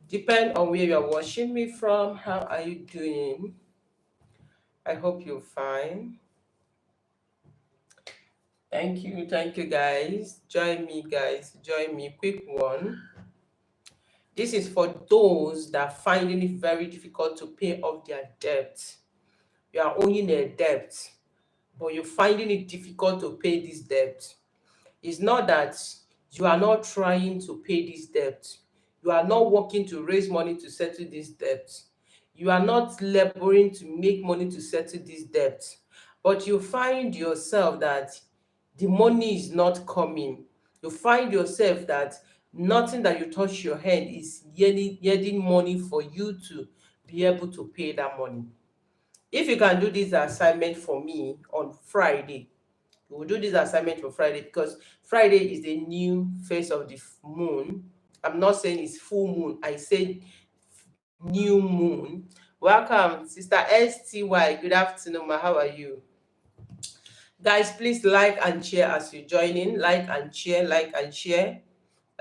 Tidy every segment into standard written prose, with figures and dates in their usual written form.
Depend on where you're watching me from. How are you doing? I hope you're fine. Thank you guys. Join me, guys. Join me. Quick one. This is for those that are finding it very difficult to pay off their debt. You are owing a debt, but you're finding it difficult to pay this debt. It's not that you are not trying to pay this debt. You are not working to raise money to settle this debt. You are not laboring to make money to settle this debt. But you find yourself that the money is not coming. You find yourself that nothing that you touch your hand is yielding money for you to be able to pay that money. If you can do this assignment for me on Friday, we will do this assignment for Friday because Friday is the new phase of the moon. I'm not saying it's full moon. I said new moon. Welcome, Sister STY. Good afternoon, ma. How are you? Guys, please like and share as you join in. Like and share, like and share.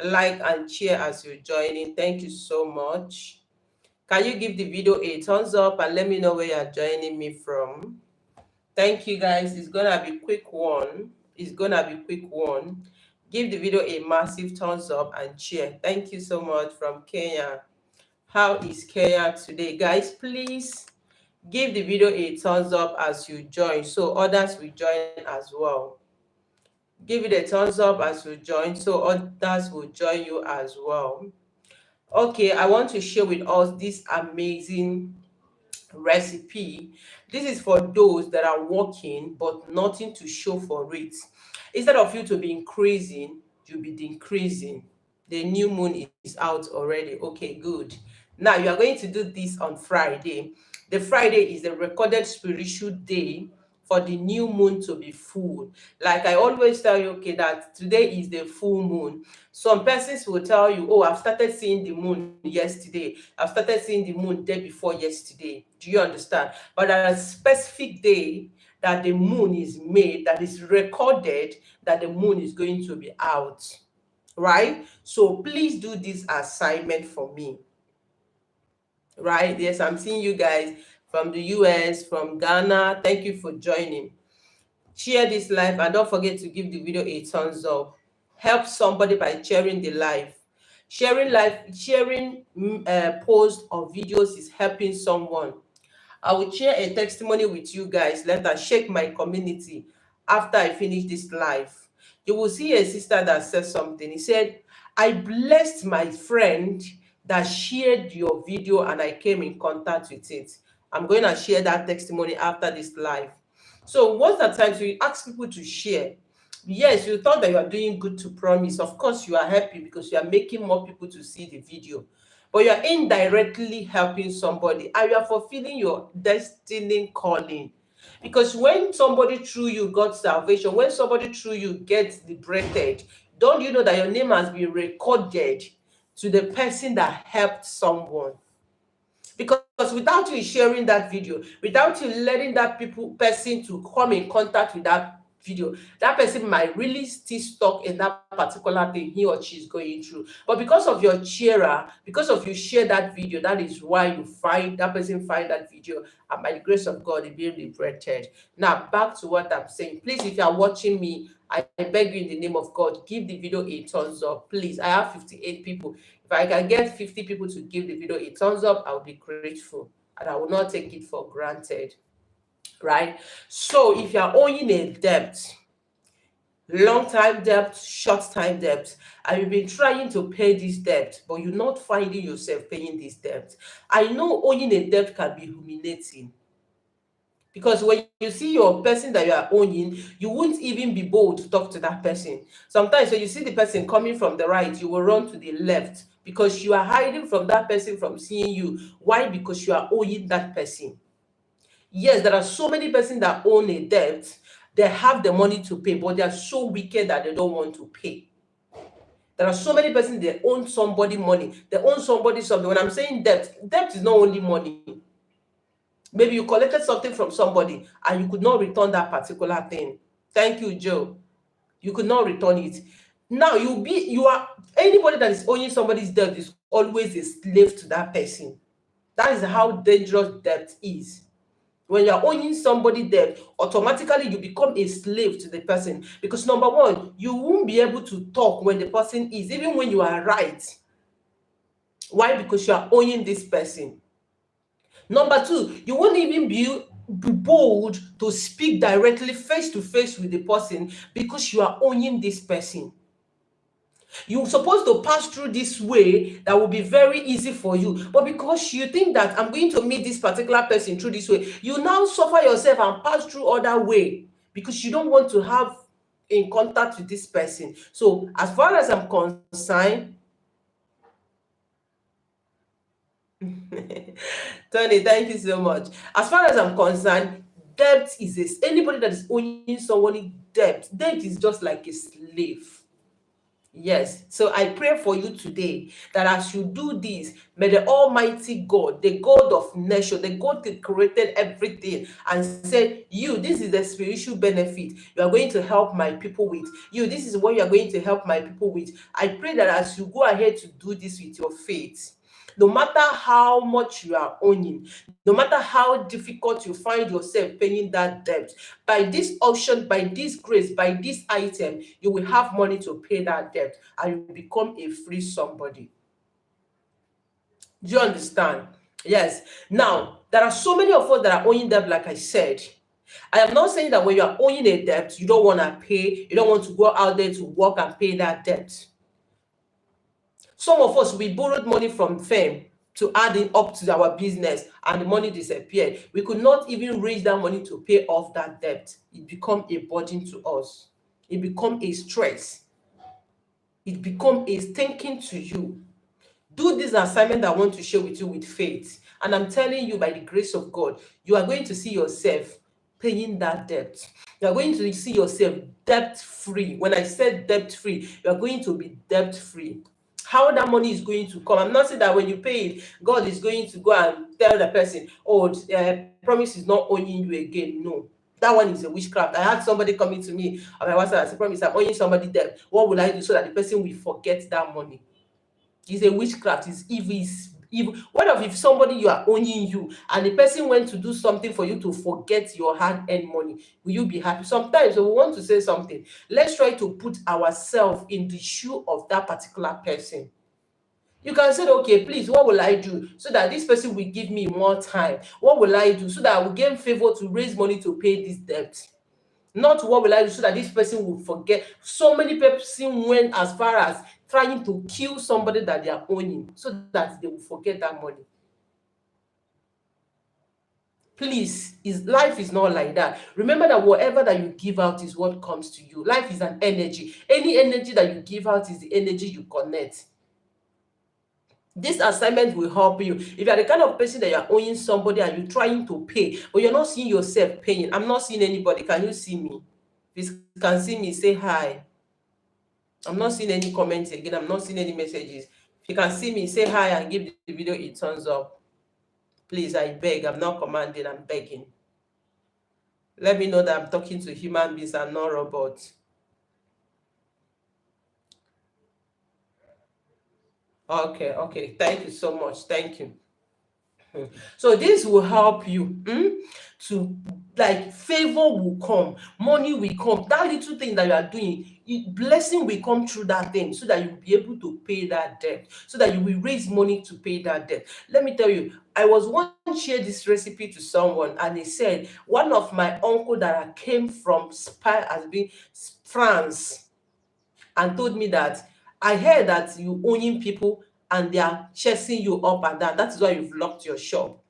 Like and share as you join in. Thank you so much. Can you give the video a thumbs up and let me know where you're joining me from? Thank you guys. It's gonna be quick one. Give the video a massive thumbs up and share. Thank you so much from Kenya. How is Kenya today? Guys, please give the video a thumbs up as you join so others will join as well. Give it a thumbs up as you join so others will join you as well. Okay, I want to share with us this amazing recipe. This is for those that are working but nothing to show for it. Instead of you to be increasing, you'll be decreasing. The new moon is out already. Okay, good. Now you are going to do this on Friday. The Friday is the recorded spiritual day for the new moon to be full. Like I always tell you, okay, that today is the full moon. Some persons will tell you, oh, I've started seeing the moon yesterday. I've started seeing the moon day before yesterday. Do you understand? But at a specific day that the moon is made, that is recorded, that the moon is going to be out. Right? So please do this assignment for me. Right? Yes, I'm seeing you guys from the US, from Ghana. Thank you for joining. Share this live and don't forget to give the video a thumbs up. Help somebody by sharing the live. Sharing posts or videos is helping someone. I will share a testimony with you guys later. Shake my community after I finish this live. You will see a sister that said something. He said, I blessed my friend that shared your video and I came in contact with it. I'm going to share that testimony after this live. So what's the time? So you ask people to share. Yes, you thought that you are doing good to promise. Of course, you are happy because you are making more people to see the video. But you are indirectly helping somebody and you are fulfilling your destiny calling. Because when somebody through you got salvation, when somebody through you gets liberated, don't you know that your name has been recorded to the person that helped someone? Because without you sharing that video, without you letting that person to come in contact with that video, that person might really still stuck in that particular thing he or she is going through. But because of your sharer, because of you share that video, that is why you find that person find that video, and by the grace of God, it be liberated. Now back to what I'm saying. Please, if you are watching me, I beg you in the name of God, give the video a thumbs up. Please, I have 58 people. If I can get 50 people to give the video a thumbs up, I'll be grateful. And I will not take it for granted. Right? So if you're owing a debt, long-time debt, short-time debt, and you've been trying to pay this debt, but you're not finding yourself paying this debt, I know owing a debt can be humiliating. Because when you see your person that you are owing, you won't even be bold to talk to that person. Sometimes when you see the person coming from the right, you will run to the left because you are hiding from that person from seeing you. Why? Because you are owing that person. Yes, there are so many persons that own a debt. They have the money to pay, but they are so wicked that they don't want to pay. There are so many persons that own somebody money. They own somebody something. When I'm saying debt is not only money. Maybe you collected something from somebody and you could not return that particular thing. Thank you, Joe. You could not return it. Now anybody that is owing somebody's debt is always a slave to that person. That is how dangerous debt is. When you're owing somebody debt, automatically you become a slave to the person, because number one, you won't be able to talk when the person is, even when you are right. Why? Because you are owing this person. Number two, you won't even be bold to speak directly face to face with the person, because you are owing this person. You're supposed to pass through this way that will be very easy for you, but because you think that I'm going to meet this particular person through this way, you now suffer yourself and pass through other way, because you don't want to have in contact with this person. So as far as I'm concerned, Tony, thank you so much. As far as I'm concerned, debt is anybody that is owing someone debt is just like a slave. Yes, so I pray for you today that as you do this, may the Almighty God, the God of nature, the God that created everything, and said, you, this is the spiritual benefit you are going to help my people with. You, this is what you are going to help my people with. I pray that as you go ahead to do this with your faith, no matter how much you are owing, no matter how difficult you find yourself paying that debt, by this option, by this grace, by this item, you will have money to pay that debt and you become a free somebody. Do you understand? Yes. Now, there are so many of us that are owing debt, like I said. I am not saying that when you are owing a debt, you don't want to pay, you don't want to go out there to work and pay that debt. Some of us, we borrowed money from firm to add it up to our business, and the money disappeared. We could not even raise that money to pay off that debt. It become a burden to us. It become a stress. It become a thinking to you. Do this assignment I want to share with you with faith. And I'm telling you, by the grace of God, you are going to see yourself paying that debt. You are going to see yourself debt-free. When I said debt-free, you are going to be debt-free. How that money is going to come, I'm not saying that when you pay it, God is going to go and tell the person, oh, promise is not owing you again. No, that one is a witchcraft. I had somebody coming to me on my WhatsApp and said, promise, I'm owing somebody debt. What will I do so that the person will forget that money? It's a witchcraft. It's evil. What if somebody you are owing you and the person went to do something for you to forget your hard-earned money? Will you be happy? Sometimes we want to say something. Let's try to put ourselves in the shoe of that particular person. You can say, okay, please, what will I do so that this person will give me more time? What will I do so that I will gain favor to raise money to pay this debt? Not what will I do so that this person will forget. So many people went as far as trying to kill somebody that they are owning so that they will forget that money. Please, life is not like that. Remember that whatever that you give out is what comes to you. Life is an energy. Any energy that you give out is the energy you connect. This assignment will help you. If you are the kind of person that you are owing somebody and you're trying to pay, but you're not seeing yourself paying. I'm not seeing anybody. Can you see me? If you can see me, say hi. I'm not seeing any comments again. I'm not seeing any messages. If you can see me, say hi and give the video a thumbs up. Please, I beg. I'm not commanding, I'm begging. Let me know that I'm talking to human beings and not robots. Okay. Thank you so much. Thank you. So this will help you to, like, favor will come, money will come. That little thing that you are doing, blessing will come through that thing so that you will be able to pay that debt, so that you will raise money to pay that debt. Let me tell you, I was once share this recipe to someone and he said, one of my uncle that I came from France, and told me that, I heard that you owning people and they are chasing you up and down. That is why you've locked your shop.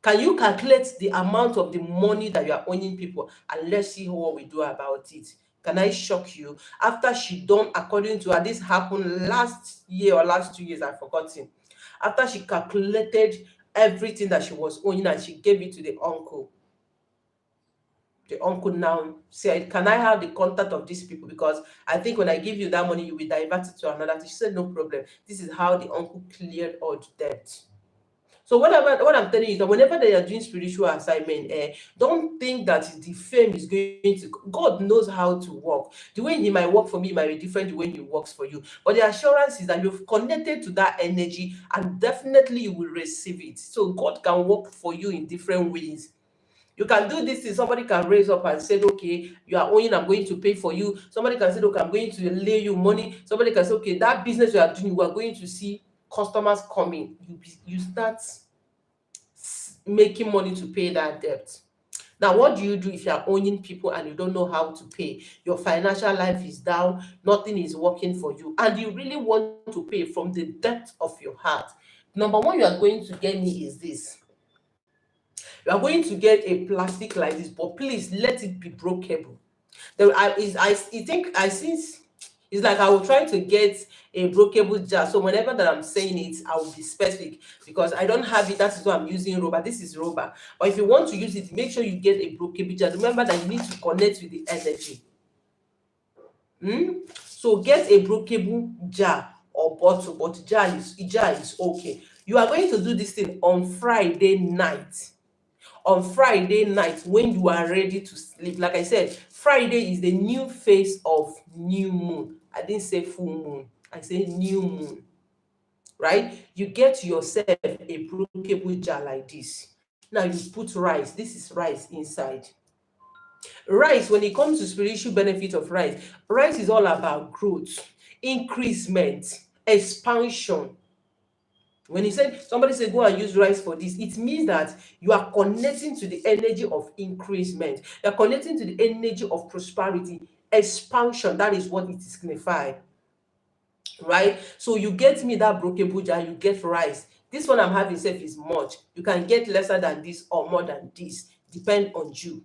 Can you calculate the amount of the money that you are owing people? And let's see what we do about it. Can I shock you? After she done, according to her, this happened last year or last 2 years, I've forgotten. After she calculated everything that she was owing and she gave it to the uncle now said, can I have the contact of these people? Because I think when I give you that money, you will divert it to another. She said, no problem. This is how the uncle cleared all the debt. So what I'm telling you is that whenever they are doing spiritual assignment, don't think that the fame is going to. God knows how to work. The way He might work for me might be different the way He works for you. But the assurance is that you've connected to that energy, and definitely you will receive it. So God can work for you in different ways. You can do this thing. Somebody can raise up and say, okay, you are owing, I'm going to pay for you. Somebody can say, okay, I'm going to lay you money. Somebody can say, okay, that business you are doing, you are going to see customers coming. You start making money to pay that debt. Now, what do you do if you are owing people and you don't know how to pay? Your financial life is down, nothing is working for you, and you really want to pay from the depth of your heart. Number one, you are going to get me is this. You are going to get a plastic like this, but please let it be breakable. I think I since it's like I will try to get a breakable jar. So whenever that I'm saying it, I will be specific because I don't have it. That is why I'm using rubber. This is rubber. But if you want to use it, make sure you get a breakable jar. Remember that you need to connect with the energy. So get a breakable jar or bottle, but jar is okay. You are going to do this thing on Friday night. On Friday night when you are ready to sleep. Like I said, Friday is the new phase of new moon. I didn't say full moon, I say new moon. Right? You get yourself a breakable jar like this. Now you put rice. This is rice inside. Rice, when it comes to spiritual benefit of rice is all about growth, increasement, expansion. When somebody said go and use rice for this, it means that you are connecting to the energy of increasement. You are connecting to the energy of prosperity, expansion. That is what it signifies. Right? So you get me that breakable jar, you get rice. This one I'm having self is much. You can get lesser than this or more than this. Depend on you.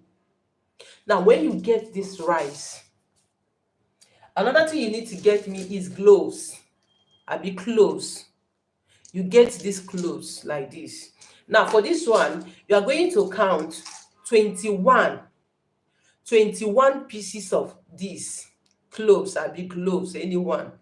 Now, when you get this rice, another thing you need to get me is gloves. Abi clothes. You get this clothes like this. Now for this one, you are going to count 21 pieces of this cloves, big cloves, anyone.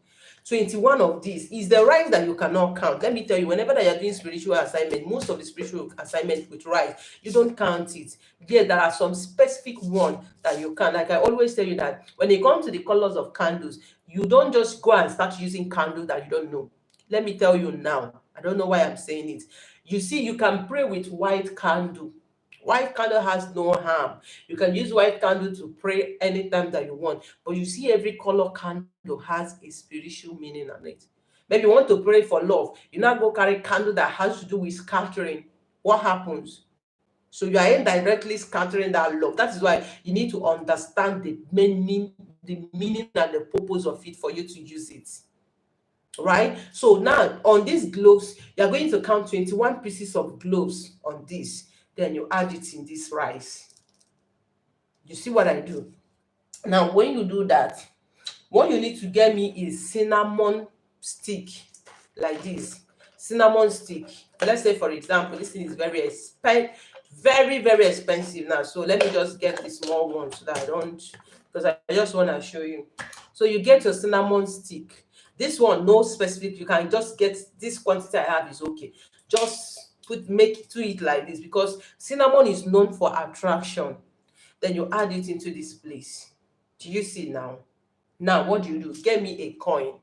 21 of these is the rice that you cannot count. Let me tell you, whenever you are doing spiritual assignment, most of the spiritual assignment with rice, you don't count it. Yeah, there are some specific one that you can. Like I always tell you that when it comes to the colors of candles, you don't just go and start using candles that you don't know. Let me tell you now, I don't know why I'm saying it. You see, you can pray with white candle. White candle has no harm. You can use white candle to pray anytime that you want. But you see, every color candle has a spiritual meaning on it. Maybe you want to pray for love. You now go carry candle that has to do with scattering. What happens? So you are indirectly scattering that love. That is why you need to understand the meaning and the purpose of it for you to use it. Right? So now on these gloves, you are going to count 21 pieces of gloves on this. Then you add it in this rice. You see what I do? Now, when you do that, what you need to get me is cinnamon stick like this. Cinnamon stick. Let's say, for example, this thing is very expensive now. So let me just get the small one so that I don't, because I just want to show you. So you get your cinnamon stick. This one, no specific, you can just get this quantity I have is okay. Just make to it like this because cinnamon is known for attraction. Then you add it into this place. Do you see now? Now what do? Get me a coin.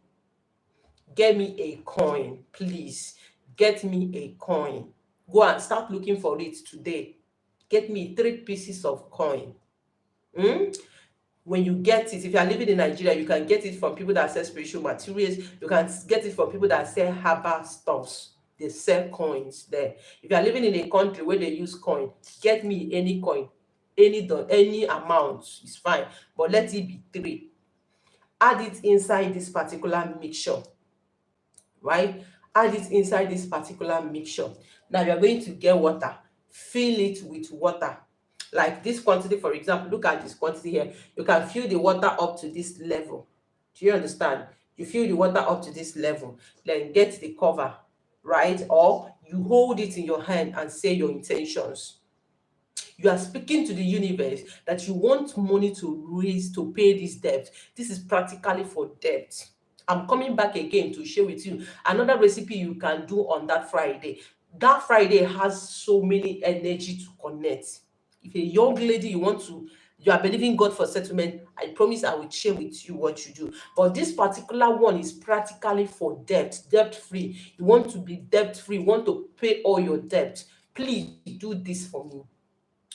Get me a coin, please. Get me a coin. Go and start looking for it today. Get me 3 pieces of coin. When you get it, if you are living in Nigeria, you can get it from people that sell spiritual materials. You can get it from people that sell herbal stuffs. They sell coins there. If you are living in a country where they use coin, get me any coin, any amount is fine, but let it be 3. Add it inside this particular mixture, right? Add it inside this particular mixture. Now you are going to get water. Fill it with water. Like this quantity, for example, look at this quantity here. You can fill the water up to this level. Do you understand? You fill the water up to this level, then get the cover, right? Or you hold it in your hand and say your intentions. You are speaking to the universe that you want money to raise to pay this debt. This is practically for debt. I'm coming back again to share with you another recipe you can do on that Friday. That Friday has so many energy to connect. If a young lady you are believing God for settlement, I promise I will share with you what you do. But this particular one is practically for debt free. You want to be debt free, you want to pay all your debt. Please do this for me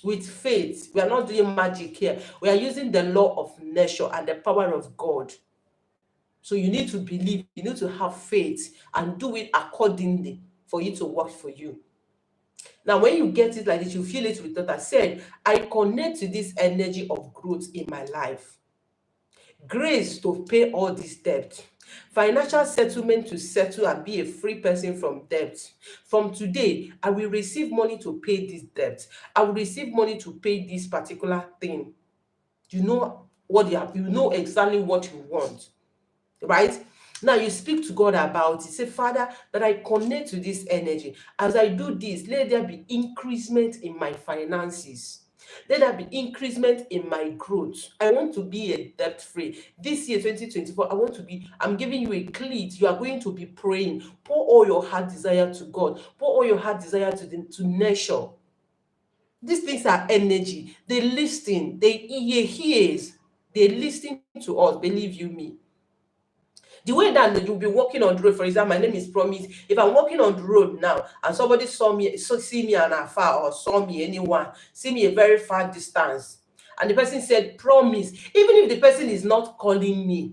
with faith. We are not doing magic here. We are using the law of nature and the power of God. So you need to believe, you need to have faith and do it accordingly for it to work for you. Now, when you get it like this, you feel it with what I said. I connect to this energy of growth in my life. Grace to pay all this debt. Financial settlement to settle and be a free person from debt. From today, I will receive money to pay this debt. I will receive money to pay this particular thing. You know what you know exactly what you want, right? Now you speak to God about it. Say, Father, that I connect to this energy. As I do this, let there be increasement in my finances. Let there be increasement in my growth. I want to be a debt free. This year, 2024, I'm giving you a cleat. You are going to be praying. Pour all your heart desire to God. Pour all your heart desire to nature. These things are energy. They listen. They hears. They listen to us. Believe you me. The way that you'll be walking on the road, for example, my name is Promise. If I'm walking on the road now and somebody see me an afar, or saw me anyone, see me a very far distance, and the person said, Promise, even if the person is not calling me,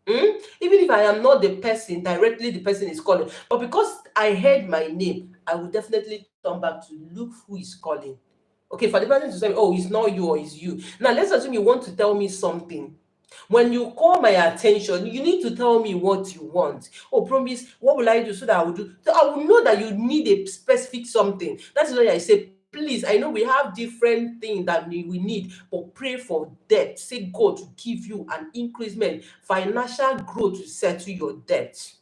even if I am not the person, directly the person is calling, but because I heard my name, I will definitely turn back to look who is calling. Okay, for the person to say, oh, it's not you or it's you. Now, let's assume you want to tell me something. When you call my attention, you need to tell me what you want. Oh, Promise, what will I do so that I will do? So I will know that you need a specific something. That is why I say, please, I know we have different things that we need, but pray for debt. Say God to give you an increment, financial growth to settle your debt.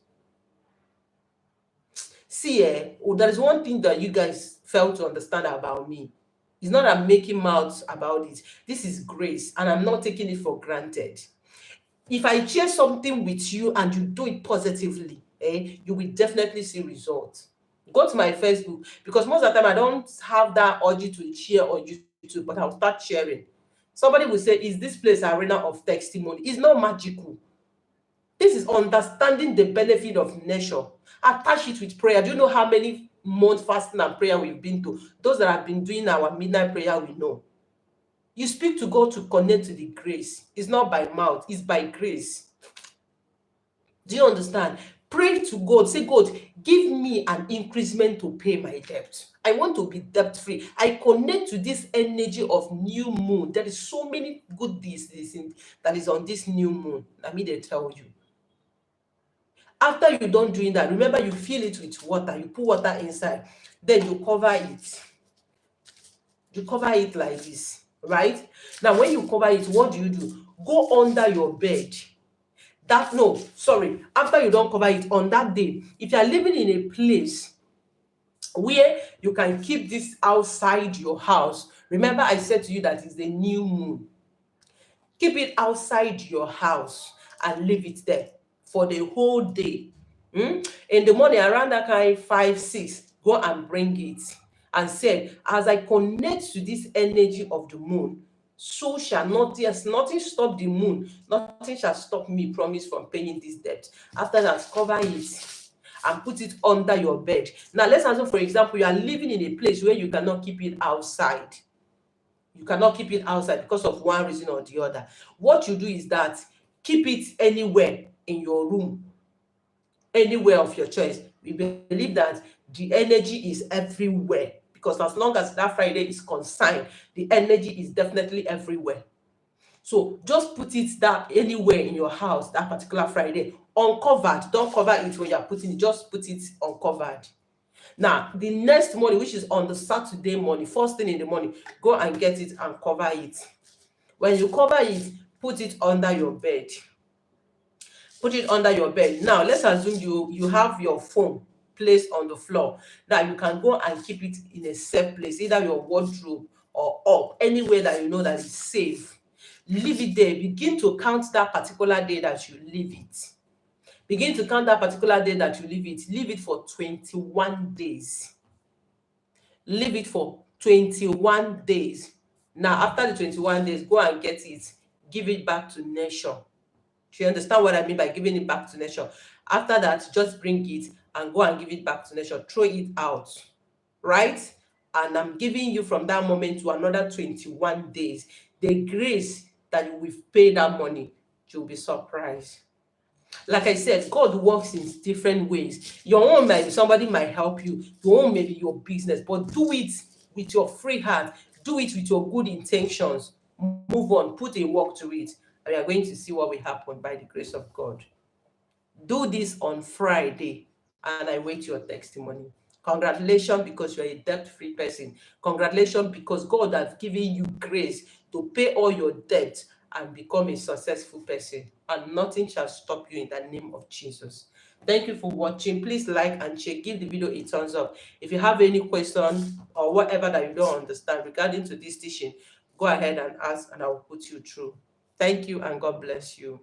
See, there is one thing that you guys fail to understand about me. It's not that I'm making mouths about it. This is grace, and I'm not taking it for granted. If I share something with you and you do it positively, you will definitely see results. Go to my Facebook, because most of the time I don't have that urge to share on YouTube, but I'll start sharing. Somebody will say, is this place arena of testimony? It's not magical. This is understanding the benefit of nature. Attach it with prayer. Do you know how many months fasting and prayer we've been to? Those that have been doing our midnight prayer, we know. You speak to God to connect to the grace. It's not by mouth, it's by grace. Do you understand? Pray to God. Say, God, give me an increment to pay my debt. I want to be debt free. I connect to this energy of new moon. There is so many good deeds that is on this new moon. Let me tell you. After you're done doing that, remember you fill it with water. You put water inside. Then you cover it. You cover it like this, right? Now, when you cover it, what do? Go under your bed. After you don't cover it on that day, if you are living in a place where you can keep this outside your house, remember I said to you that it's the new moon. Keep it outside your house and leave it there for the whole day. In the morning, around that kind 5, 6, go and bring it and say, as I connect to this energy of the moon, so shall nothing stop the moon, nothing shall stop me, Promise, from paying this debt. After that, cover it and put it under your bed. Now, let's assume, for example, you are living in a place where you cannot keep it outside. You cannot keep it outside because of one reason or the other. What you do is that keep it anywhere in your room, anywhere of your choice. We believe that the energy is everywhere, because as long as that Friday is consigned, the energy is definitely everywhere. So just put it that anywhere in your house that particular Friday, uncovered. Don't cover it when you're putting it, just put it uncovered. Now, the next morning, which is on the Saturday morning, first thing in the morning, go and get it and cover it. When you cover it, put it under your bed. Put it under your bed. Now, let's assume you have your phone placed on the floor. Now, you can go and keep it in a safe place, either your wardrobe or up, anywhere that you know that is safe. Leave it there. Begin to count that particular day that you leave it. Begin to count that particular day that you leave it. Leave it for 21 days. Leave it for 21 days. Now, after the 21 days, go and get it, give it back to nature. Do you understand what I mean by giving it back to nature? After that, just bring it and go and give it back to nature. Throw it out, right? And I'm giving you from that moment to another 21 days. The grace that you will pay that money, you'll be surprised. Like I said, God works in different ways. Your own might be somebody might help you, your own may be your business, but do it with your free heart, do it with your good intentions. Move on, put a work to it, and we are going to see what will happen by the grace of God. Do this on Friday, and I wait your testimony. Congratulations, because you're a debt-free person. Congratulations, because God has given you grace to pay all your debts and become a successful person, and nothing shall stop you in the name of Jesus. Thank you for watching. Please like and share. Give the video a thumbs up. If you have any question or whatever that you don't understand regarding to this teaching, go ahead and ask, and I will put you through. Thank you, and God bless you.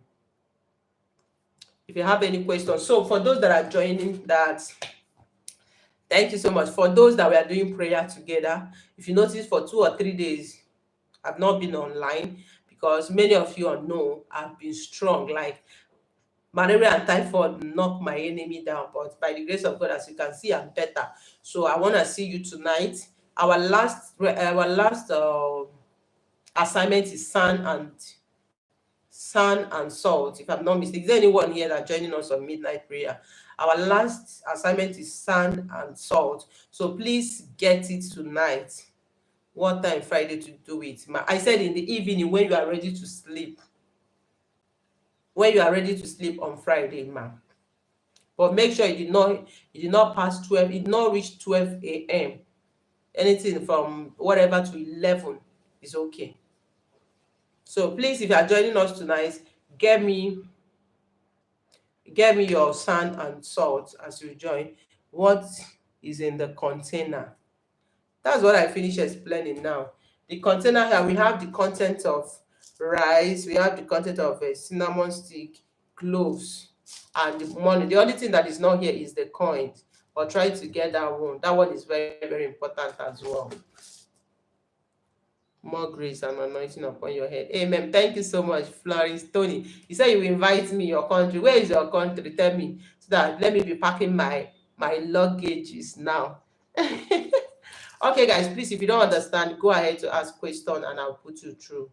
If you have any questions. So for those that are joining that, thank you so much. For those that we are doing prayer together, if you notice for 2 or 3 days, I've not been online because many of you know I've been strong. Like malaria and typhoid knock my enemy down, but by the grace of God, as you can see, I'm better. So I want to see you tonight. Our last assignment is sand and salt, if I'm not mistaken. Is there anyone here that joining us on midnight prayer? Our last assignment is sand and salt. So please get it tonight. What time Friday to do it? I said in the evening, when you are ready to sleep. When you are ready to sleep on Friday, ma. But make sure it did not pass 12, it did not reach 12 a.m. Anything from whatever to 11 is okay. So please, if you are joining us tonight, get me your sand and salt as you join. What is in the container? That's what I finished explaining now. The container here, we have the content of rice, we have the content of a cinnamon stick, cloves, and the money. The only thing that is not here is the coins. But try to get that one. That one is very, very important as well. More grace and anointing upon your head. Amen. Thank you so much, Florence Tony. You said you invite me your country. Where is your country? Tell me, so that let me be packing my luggages now. Okay, guys, please, if you don't understand, go ahead to ask question and I'll put you through.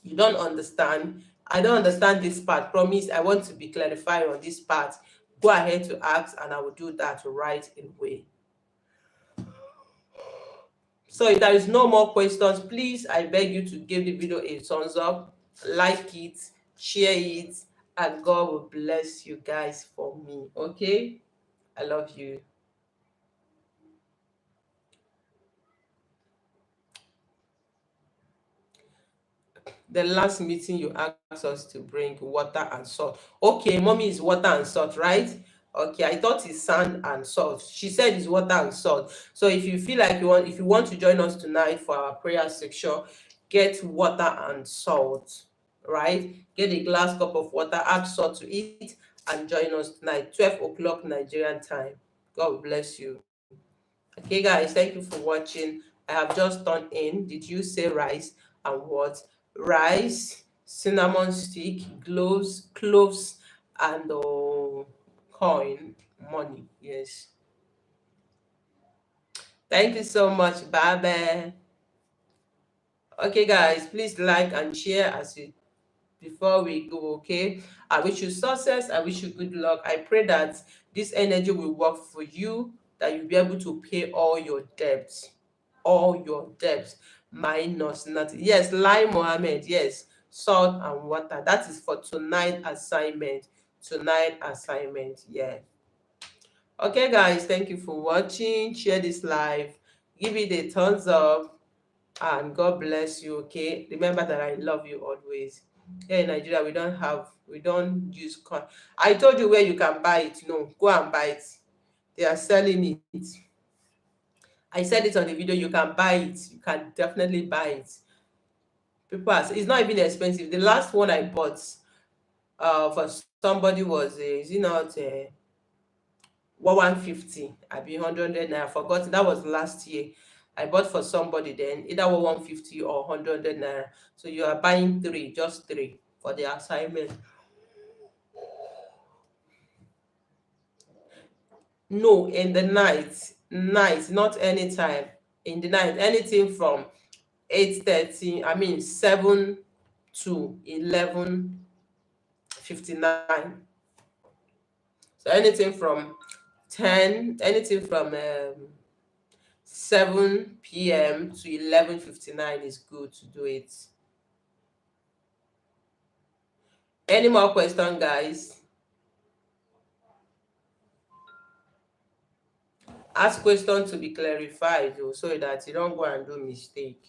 You don't understand? I don't understand this part. Promise, I want to be clarified on this part. Go ahead to ask and I will do that right away. So if there is no more questions, please, I beg you to give the video a thumbs up, like it, share it, and God will bless you guys for me. Okay? I love you. The last meeting you asked us to bring water and salt. Okay, mommy, is water and salt, right? Okay, I thought it's sand and salt. She said it's water and salt. So if you feel like if you want to join us tonight for our prayer section, get water and salt, right? Get a glass cup of water, add salt to it, and join us tonight, 12 o'clock Nigerian time. God bless you. Okay, guys, thank you for watching. I have just turned in. Did you say rice and what? Rice, cinnamon stick, cloves, and coin, money. Yes. Thank you so much. Bye bye. Okay, guys, please like and share as you before we go. Okay, I wish you success. I wish you good luck. I pray that this energy will work for you, that you'll be able to pay all your debts, minus nothing. Yes, Lai Mohammed. Yes, salt and water. That is for tonight assignment. Yeah. Okay, guys, thank you for watching. Share this live, give it a thumbs up, and God bless you. Okay, remember that I love you always. Here in Nigeria, we don't use coin. I told you where you can buy it. No, go and buy it. They are selling it. I said it on the video. You can buy it. You can definitely buy it. People it's not even expensive. The last one I bought for somebody was 150, I be 100 naira. I forgot, that was last year. I bought for somebody then, either 150 or 100 naira. So you are buying three, just three for the assignment. No, in the night, not anytime. In the night, anything from 8:30, I mean 7 to 11:59. So anything from 7 p.m. to 11:59 is good to do it. Any more question, guys? Ask question to be clarified, though, so that you don't go and do mistake.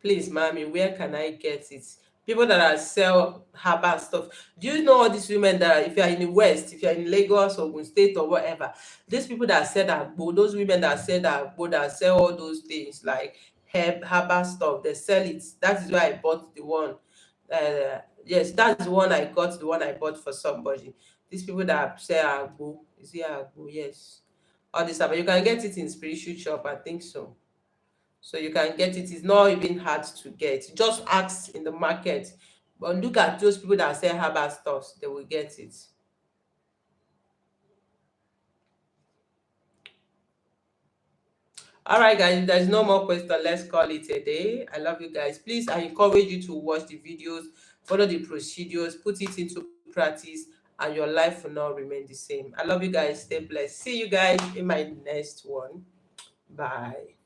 Please, mommy, where can I get it? People that are sell herbal stuff. Do you know all these women that, if you are in the West, if you are in Lagos or Ogun State or whatever, these people that sell that, those women that sell that sell all those things like herbal stuff, they sell it. That is why I bought the one. Yes, that's the one I got. The one I bought for somebody. These people that sell agbo, is it agbo? Yes, all this stuff. You can get it in spiritual shop. I think so. So you can get it. It's not even hard to get. Just ask in the market. But look at those people that sell herbal stuff, they will get it. All right, guys, if there's no more question, let's call it a day. I love you guys. Please, I encourage you to watch the videos, follow the procedures, put it into practice, and your life will not remain the same. I love you guys. Stay blessed. See you guys in my next one. Bye.